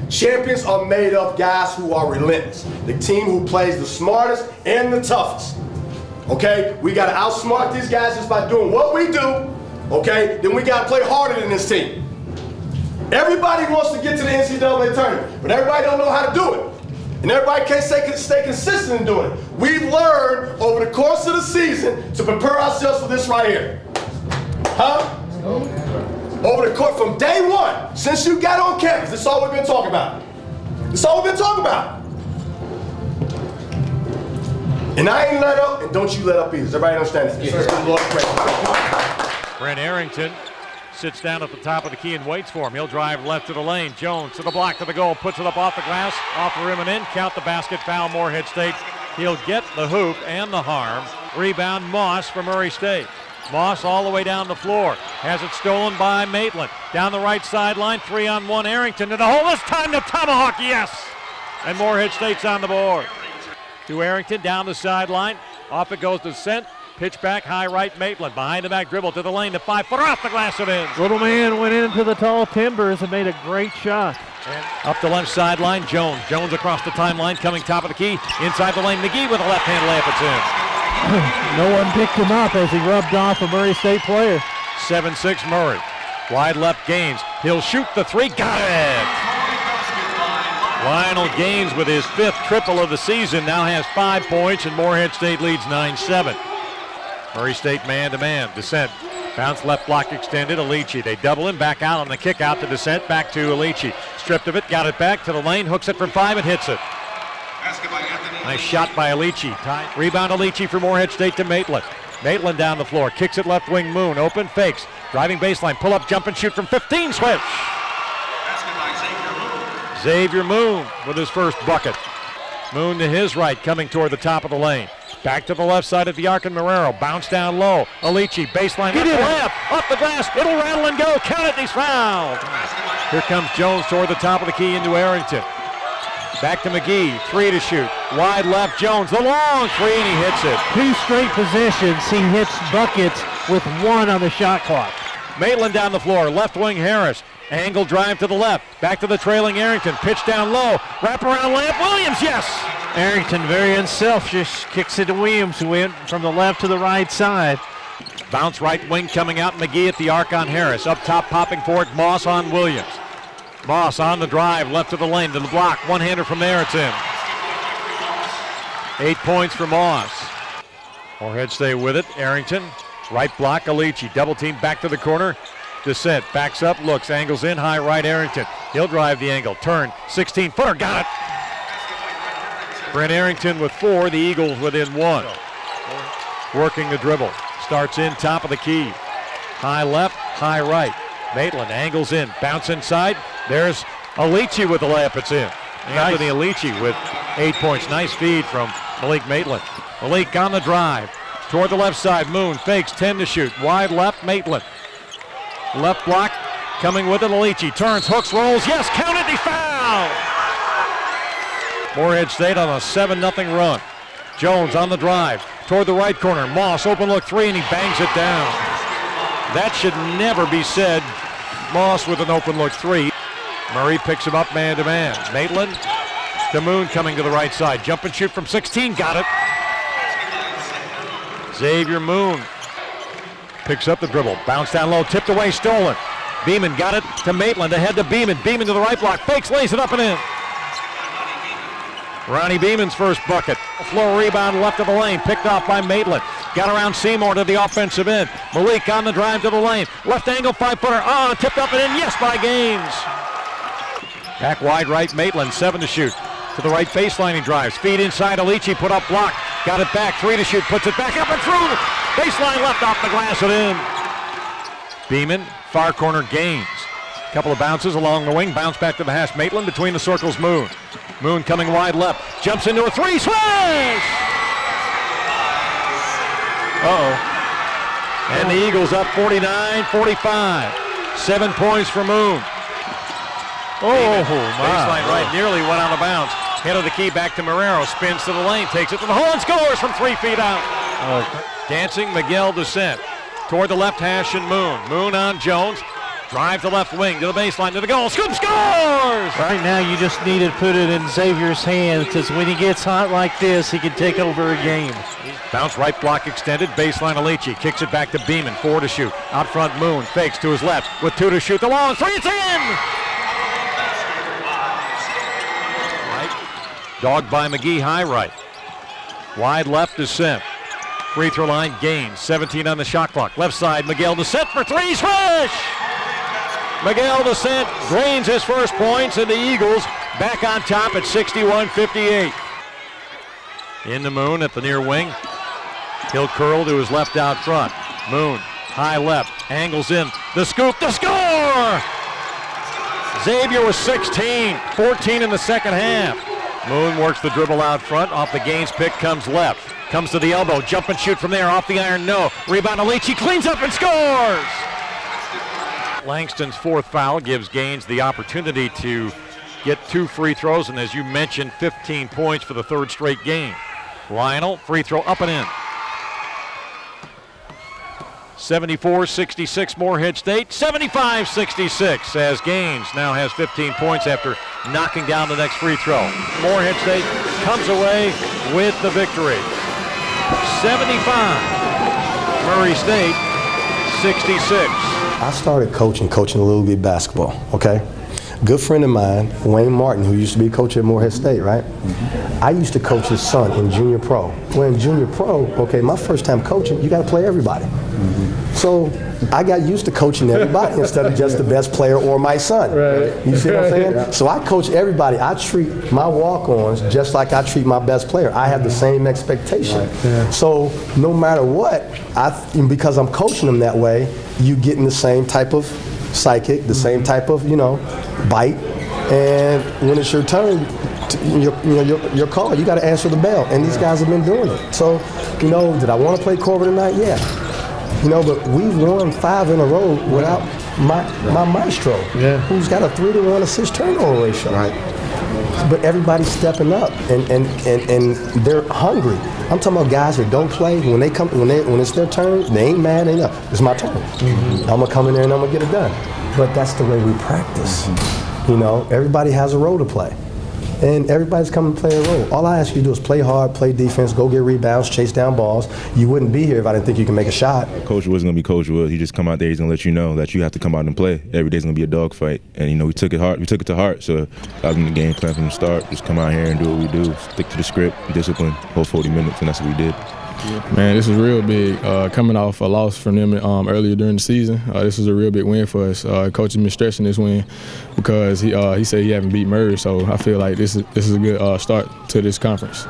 Champions are made of guys who are relentless. The team who plays the smartest and the toughest. Okay? We got to outsmart these guys just by doing what we do. Okay? Then we got to play harder than this team. Everybody wants to get to the NCAA tournament, but everybody don't know how to do it. And everybody can't stay consistent in doing it. We've learned over the course of the season to prepare ourselves for this right here. Huh? Over the course, from day one, since you got on campus, this is all we've been talking about. This is all we've been talking about. And I ain't let up, and don't you let up either. Does everybody understand this? Yes, sir. Lord, pray. Brent Arrington sits down at the top of the key and waits for him. He'll drive left to the lane. Jones to the block, to the goal, puts it up off the glass, off the rim and in. Count the basket, foul, Morehead State. He'll get the hoop and the harm. Rebound, Moss for Murray State. Moss all the way down the floor. Has it stolen by Maitland. Down the right sideline, 3-on-1 Arrington to the hole. This time to tomahawk, yes! And Morehead State's on the board. To Arrington, down the sideline. Off it goes to Sent. Pitch back, high right, Maitland. Behind the back dribble to the lane, to 5-footer off the glass and in. Little man went into the tall timbers and made a great shot. And up the left sideline, Jones. Jones across the timeline, coming top of the key. Inside the lane, McGee with a left-hand layup, it's in. No one picked him up as he rubbed off a Murray State player. 7-6 Murray. Wide left Gaines. He'll shoot the three, got it! Lionel Gaines with his 5th triple of the season now has 5 points, and Morehead State leads 9-7. Murray State man-to-man. Descent. Bounce left block extended. Alici. They double him. Back out on the kick out to Descent. Back to Alici. Stripped of it. Got it back to the lane. Hooks it from 5 and hits it. Nice shot by Alici. Rebound Alici for Morehead State to Maitland. Maitland down the floor. Kicks it left wing. Moon. Open. Fakes. Driving baseline. Pull up. Jump and shoot from 15. Switch. Xavier Moon with his first bucket. Moon to his right. Coming toward the top of the lane. Back to the left side of the arc and Marrero. Bounce down low. Alici, baseline left layup. Off the glass. It'll rattle and go. Count it. He's fouled. Here comes Jones toward the top of the key into Arrington. Back to McGee. 3 to shoot. Wide left. Jones. The long 3 and he hits it. 2 straight possessions. He hits buckets with 1 on the shot clock. Maitland down the floor. Left wing Harris. Angle drive to the left. Back to the trailing Arrington. Pitch down low. Wrap around layup. Williams. Yes. Arrington, very unselfish, kicks it to Williams, who went from the left to the right side. Bounce right wing coming out. McGee at the arc on Harris. Up top popping for it. Moss on Williams. Moss on the drive. Left to the lane. To the block. One-hander from there. It's in. 8 points for Moss. Morehead stay with it. Arrington. Right block. Alici. Double team back to the corner. Descent. Backs up. Looks. Angles in. High right Arrington. He'll drive the angle. Turn. 16-footer. Got it. Brent Arrington with 4, the Eagles within 1. Working the dribble. Starts in top of the key. High left, high right. Maitland angles in, bounce inside. There's Alici with the layup, it's in. Nice. Anthony Alici with 8 points. Nice feed from Malik Maitland. Malik on the drive. Toward the left side, Moon fakes, 10 to shoot. Wide left, Maitland. Left block, coming with it, Alici. Turns, hooks, rolls, yes, count it, he fouled! Morehead State on a 7-0 run. Jones on the drive toward the right corner. Moss open look 3 and he bangs it down. That should never be said. Moss with an open look 3. Murray picks him up man to man. Maitland to Moon coming to the right side. Jump and shoot from 16. Got it. Xavier Moon picks up the dribble. Bounce down low. Tipped away. Stolen. Beeman got it to Maitland. Ahead to Beeman. Beeman to the right block. Fakes. Lays it up and in. Ronnie Beeman's first bucket. Floor rebound left of the lane. Picked off by Maitland. Got around Seymour to the offensive end. Malik on the drive to the lane. Left angle 5-footer. Tipped up and in. Yes, by Gaines. Back wide right. Maitland 7 to shoot. To the right baseline he drives. Feed inside. Alici put up block. Got it back. 3 to shoot. Puts it back up and through. Baseline left off the glass and in. Beeman. Far corner Gaines. Couple of bounces along the wing. Bounce back to the hash. Maitland between the circles. Moon. Moon coming wide left. Jumps into a 3. Swish! And the Eagles up 49-45. 7 points for Moon. Baseline right. Nearly went out of bounds. Head of the key back to Marrero. Spins to the lane. Takes it to the hole and scores from 3 feet out. Dancing Miguel Descent. Toward the left hash and Moon. Moon on Jones. Drive to left wing, to the baseline, to the goal. Scoop scores! Right now, you just need to put it in Xavier's hands, because when he gets hot like this, he can take over a game. Bounce right block extended, baseline Alici. Kicks it back to Beeman, 4 to shoot. Out front, Moon fakes to his left with 2 to shoot. The long 3, it's in! Right. Dogged by McGee, high right. Wide left is sent. Free throw line, Gaines, 17 on the shot clock. Left side, Miguel Descent for 3, swish! Miguel Descent drains his first points, and the Eagles back on top at 61-58. In the Moon at the near wing. He'll curl to his left out front. Moon, high left, angles in. The scoop, the score! Xavier was 16, 14 in the second half. Moon works the dribble out front. Off the Gaines pick, comes left. Comes to the elbow, jump and shoot from there. Off the iron, no. Rebound, Alici cleans up and scores! Langston's 4th foul gives Gaines the opportunity to get 2 free throws, and as you mentioned, 15 points for the 3rd straight game. Lionel, free throw up and in. 74-66 Morehead State, 75-66 as Gaines now has 15 points after knocking down the next free throw. Morehead State comes away with the victory. 75, Murray State 66. I started coaching a little bit basketball, okay? Good friend of mine, Wayne Martin, who used to be coach at Morehead State, right? I used to coach his son in junior pro. Well, in junior pro, okay, my first time coaching, you got to play everybody. So I got used to coaching everybody instead of just the best player or my son. Right. You see what I'm saying? Yeah. So I coach everybody. I treat my walk-ons just like I treat my best player. I have the same expectation. Right. Yeah. So no matter what, because I'm coaching them that way, you get in the same type of psychic, the same type of, bite. And when it's your turn, your call, you got to answer the bell. And these guys have been doing it. So, did I want to play Corbin tonight? Yeah. But we've won 5 in a row without my maestro, who's got a 3-to-1 assist turnover ratio. Right. But everybody's stepping up and they're hungry. I'm talking about guys that don't play. When it's their turn, they ain't mad. It's my turn. I'm gonna come in there and I'm gonna get it done. But that's the way we practice. Everybody has a role to play. And everybody's coming to play a role. All I ask you to do is play hard, play defense, go get rebounds, chase down balls. You wouldn't be here if I didn't think you can make a shot. Coach Wood's going to be Coach Wood. He just come out there, he's going to let you know that you have to come out and play. Every day's going to be a dogfight. And, we took it hard. We took it to heart. So that was in the game plan from the start. Just come out here and do what we do. Stick to the script, discipline, whole 40 minutes, and that's what we did. Man, this is real big. Coming off a loss from them earlier during the season, this is a real big win for us. Coach has been stressing this win because he said he haven't beat Murray, so I feel like this is a good start to this conference.